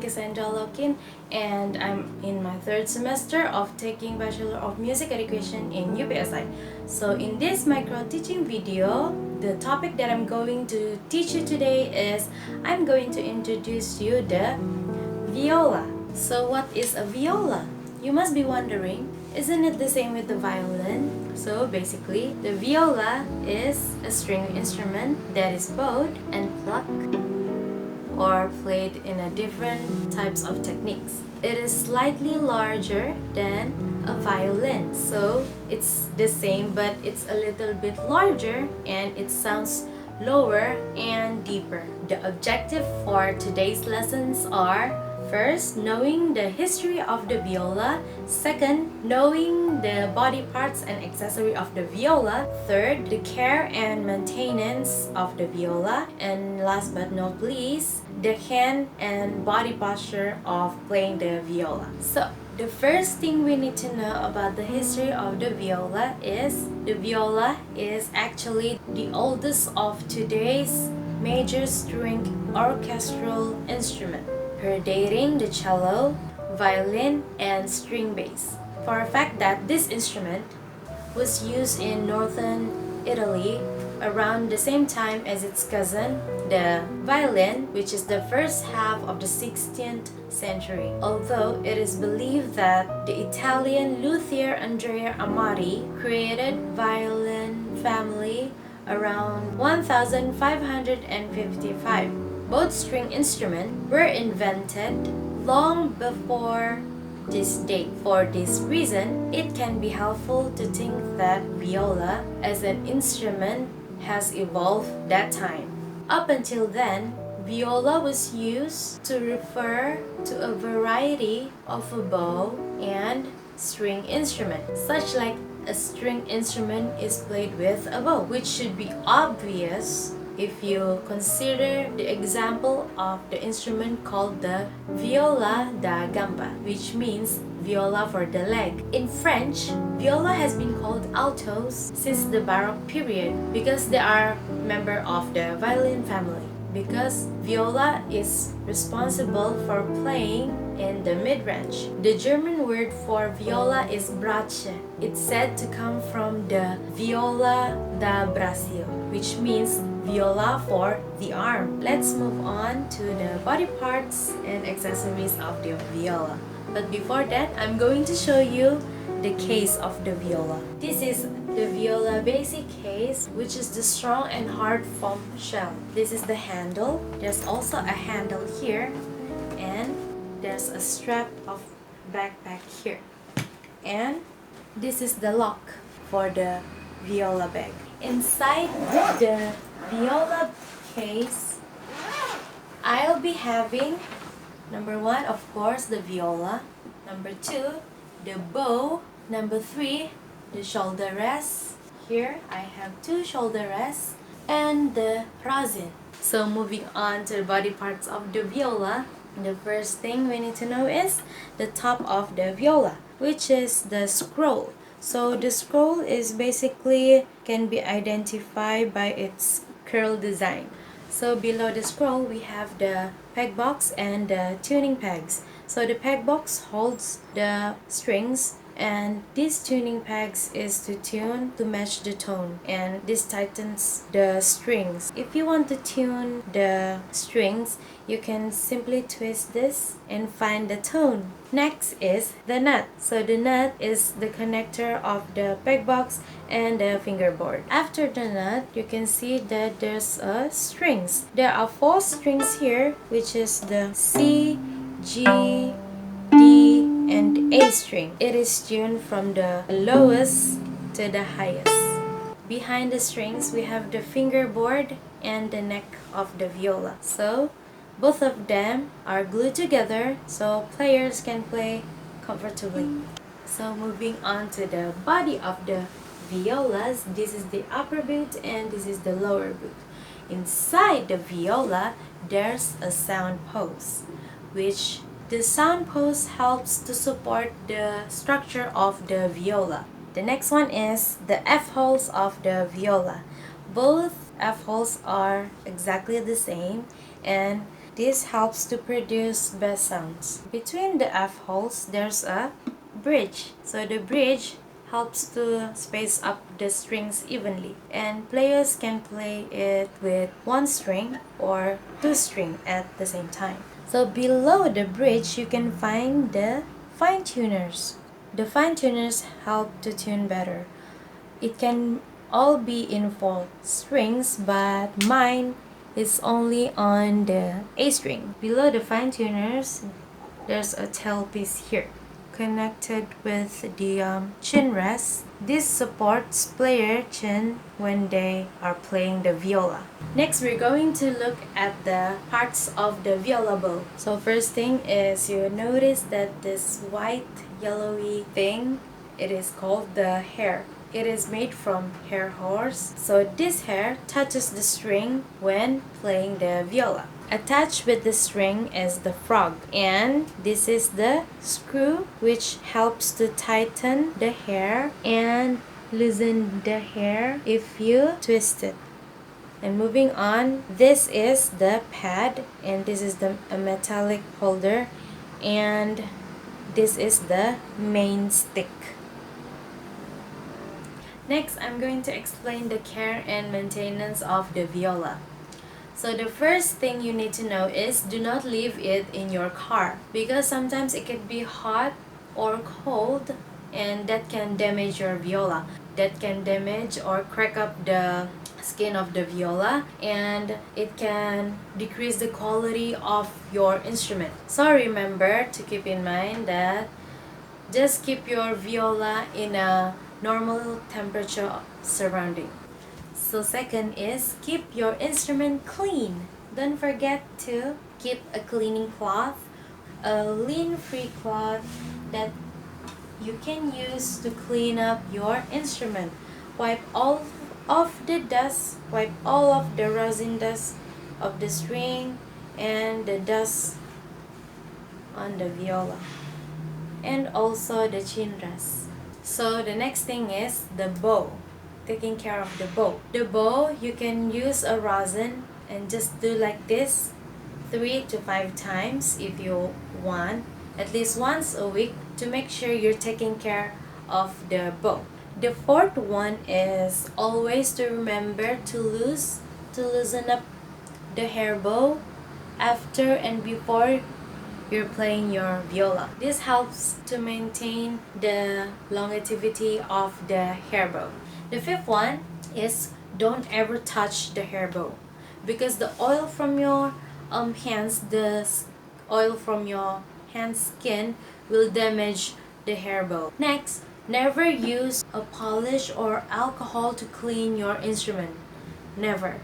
Cassandra Laokin, and I'm in my third semester of taking Bachelor of Music Education in UPSI. So in this micro-teaching video, the topic that I'm going to teach you today is I'm going to introduce you the viola. So what is a viola? You must be wondering, isn't it the same with the violin? So basically, the viola is a string instrument that is bowed and plucked or played in a different types of techniques. It is slightly larger than a violin, so it's the same but it's a little bit larger and it sounds lower and deeper. The objective for today's lessons are: first, knowing the history of the viola. Second, knowing the body parts and accessory of the viola. Third, the care and maintenance of the viola. And last but not least, the hand and body posture of playing the viola. So, the first thing we need to know about the history of the viola is the viola is actually the oldest of today's major string orchestral instrument, predating the cello, violin, and string bass. For a fact that this instrument was used in northern Italy around the same time as its cousin, the violin, which is the first half of the 16th century. Although it is believed that the Italian luthier Andrea Amati created violin family around 1555. Both string instruments were invented long before this date. For this reason, it can be helpful to think that viola as an instrument has evolved that time. Up until then, viola was used to refer to a variety of a bow and string instrument, such like a string instrument is played with a bow, which should be obvious if you consider the example of the instrument called the viola da gamba, which means viola for the leg. In French, viola has been called altos since the Baroque period because they are member of the violin family. Because viola is responsible for playing in the mid-range. The German word for viola is bratsche. It's said to come from the viola da braccio, which means viola for the arm. Let's move on to the body parts and accessories of the viola. But before that, I'm going to show you the case of the viola. This is the viola basic case, which is the strong and hard foam shell. This is the handle. There's also a handle here, and there's a strap of backpack here. And this is the lock for the viola bag. Inside the viola case, I'll be having number 1, of course, the viola. Number 2, the bow. Number 3, the shoulder rest. Here I have 2 shoulder rests and the rosin. So moving on to the body parts of the viola, the first thing we need to know is the top of the viola, which is the scroll. So the scroll is basically can be identified by its curl design. So below the scroll we have the peg box and the tuning pegs. So the peg box holds the strings, and these tuning pegs is to tune to match the tone, and this tightens the strings. If you want to tune the strings, you can simply twist this and find the tone. Next is the nut. So the nut is the connector of the peg box and the fingerboard. After the nut, you can see that there's strings. There are 4 strings here, which is the C, G, D, and A string. It is tuned from the lowest to the highest. Behind the strings, we have the fingerboard and the neck of the viola. So both of them are glued together so players can play comfortably. So moving on to the body of the violas, this is the upper boot and this is the lower boot. Inside the viola, there's a sound post, which the sound post helps to support the structure of the viola. The next one is the F-holes of the viola. Both F-holes are exactly the same, and This helps to produce best sounds. Between the F holes, there's a bridge. So the bridge helps to space up the strings evenly, and players can play it with one string or two strings at the same time. So below the bridge, you can find the fine tuners. The fine tuners help to tune better. It can all be in 4 strings, but mine is only on the A string. Below the fine tuners, there's a tailpiece here connected with the chin rest. This supports player chin when they are playing the viola. Next, we're going to look at the parts of the viola bow. So first thing is, you notice that this white yellowy thing, it is called the hair. It is made from hair horse. So this hair touches the string when playing the viola. Attached with the string is the frog, and this is the screw which helps to tighten the hair and loosen the hair if you twist it. And moving on, this is the pad, and this is a metallic holder, and this is the main stick. Next, I'm going to explain the care and maintenance of the viola. So the first thing you need to know is, do not leave it in your car, because sometimes it can be hot or cold, and that can damage your viola. That can damage or crack up the skin of the viola, and it can decrease the quality of your instrument. So remember to keep in mind that just keep your viola in a normal temperature surrounding. So second is, keep your instrument clean. Don't forget to keep a cleaning cloth, a lint-free cloth that you can use to clean up your instrument. Wipe all of the dust, wipe all of the rosin dust of the string and the dust on the viola, and also the chin rest. So the next thing is the bow. Taking care of the bow. The bow, you can use a rosin and just do like this 3 to 5 times if you want, at least once a week, to make sure you're taking care of the bow. The fourth one is always to remember to loosen up the hair bow after and before you're playing your viola. This helps to maintain the longevity of the hair bow. The fifth one is, don't ever touch the hair bow, because the oil from your hands, the oil from your hand skin will damage the hair bow. Next, never use a polish or alcohol to clean your instrument. Never.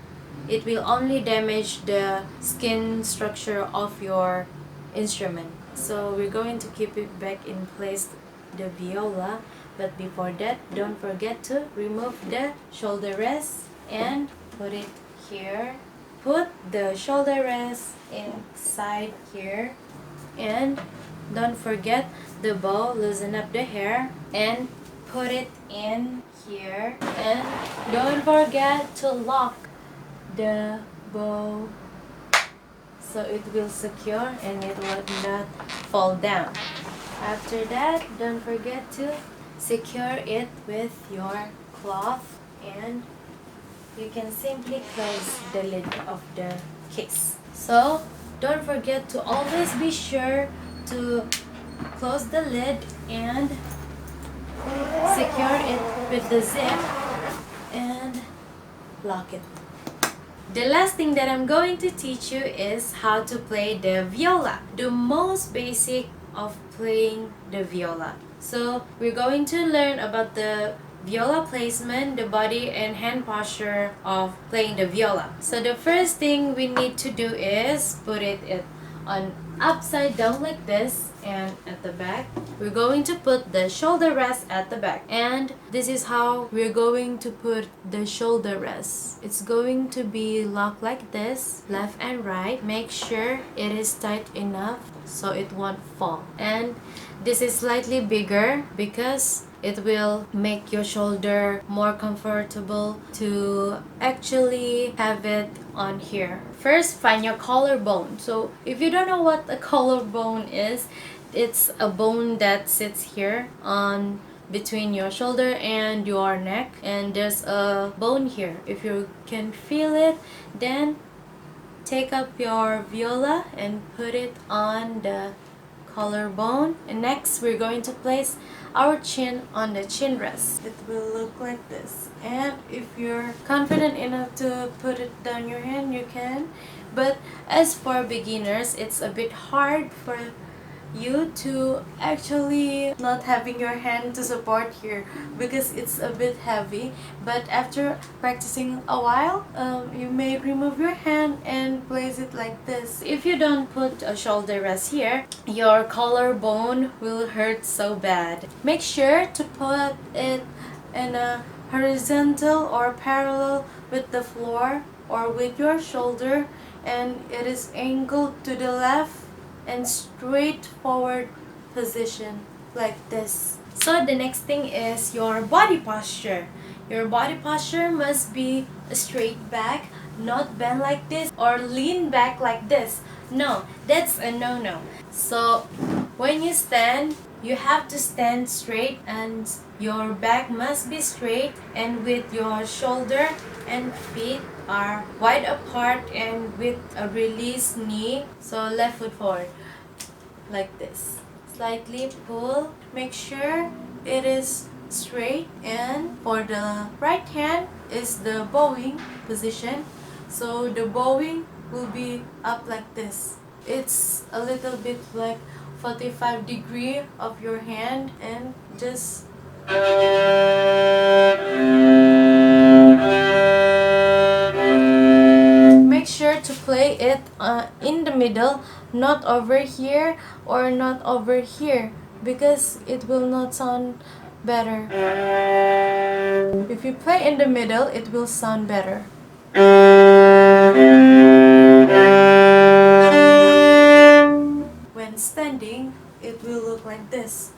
It will only damage the skin structure of your instrument. So we're going to keep it back in place, the viola, but before that, don't forget to remove the shoulder rest and put it here. Put the shoulder rest inside here, and don't forget the bow. Loosen up the hair and put it in here, and don't forget to lock the bow so it will secure and it will not fall down. After that, don't forget to secure it with your cloth, and you can simply close the lid of the case. So don't forget to always be sure to close the lid and secure it with the zip and lock it. The last thing that I'm going to teach you is how to play the viola, the most basic of playing the viola. So we're going to learn about the viola placement, the body and hand posture of playing the viola. So the first thing we need to do is put it on upside down like this, and at the back we're going to put the shoulder rest at the back, and this is how we're going to put the shoulder rest. It's going to be locked like this, left and right. Make sure it is tight enough so it won't fall, and this is slightly bigger because it will make your shoulder more comfortable to actually have it on here. First, find your collarbone. So if you don't know what a collarbone is, it's a bone that sits here on between your shoulder and your neck, and there's a bone here. If you can feel it, then take up your viola and put it on the collarbone. And next we're going to place our chin on the chin rest. It will look like this, and if you're confident enough to put it down your hand, you can. But as for beginners, it's a bit hard for you to actually not having your hand to support here because it's a bit heavy. But after practicing a while, you may remove your hand and place it like this. If you don't put a shoulder rest here, your collarbone will hurt so bad. Make sure to put it in a horizontal or parallel with the floor or with your shoulder, and it is angled to the left and straight forward position like this. So the next thing is your body posture. Your body posture must be a straight back, not bend like this or lean back like this. No, that's a no-no. So when you stand, you have to stand straight and your back must be straight, and with your shoulder and feet are wide apart and with a released knee. So left foot forward like this. Slightly pull. Make sure it is straight, and for the right hand is the bowing position. So the bowing will be up like this. It's a little bit like 45 degree of your hand, and just make sure to play it in the middle, not over here or not over here, because it will not sound better. If you play in the middle, it will sound better. When standing, it will look like this.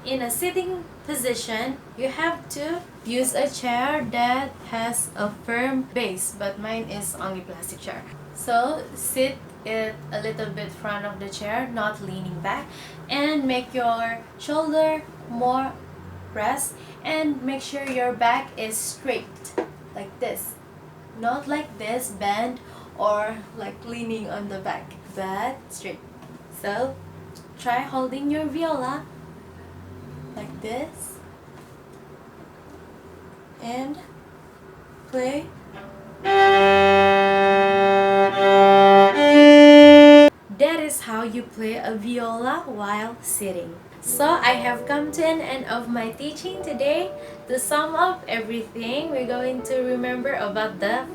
In a sitting position, you have to use a chair that has a firm base, but mine is only plastic chair. So sit it a little bit front of the chair, not leaning back, and make your shoulder more rest, and make sure your back is straight like this, not like this bend or like leaning on the back, but straight. So try holding your viola like this and play. That is how you play a viola while sitting. So I have come to an end of my teaching today. To sum up everything, we're going to remember about the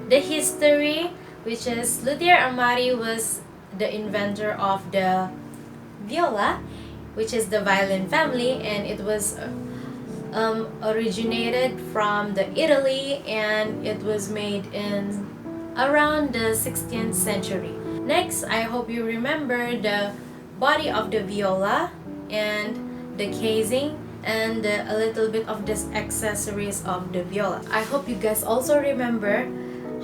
history, which is Luthier Amari was the inventor of the viola, which is the violin family, and it was originated from the Italy, and it was made in around the 16th century. Next, I hope you remember the body of the viola and the casing and a little bit of the accessories of the viola. I hope you guys also remember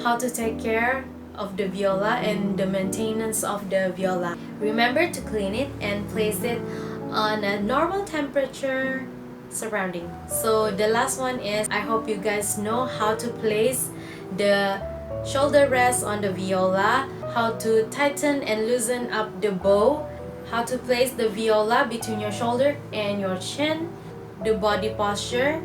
how to take care of the viola and the maintenance of the viola. Remember to clean it and place it on a normal temperature surrounding. So the last one is, I hope you guys know how to place the shoulder rest on the viola, how to tighten and loosen up the bow, how to place the viola between your shoulder and your chin. The body posture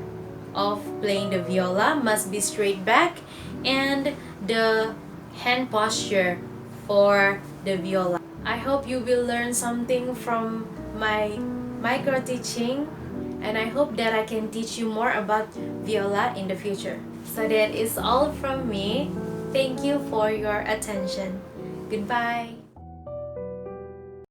of playing the viola must be straight back, and the hand posture for the viola. I hope you will learn something from my micro teaching, and I hope that I can teach you more about viola in the future. So that is all from me. Thank you for your attention. Goodbye.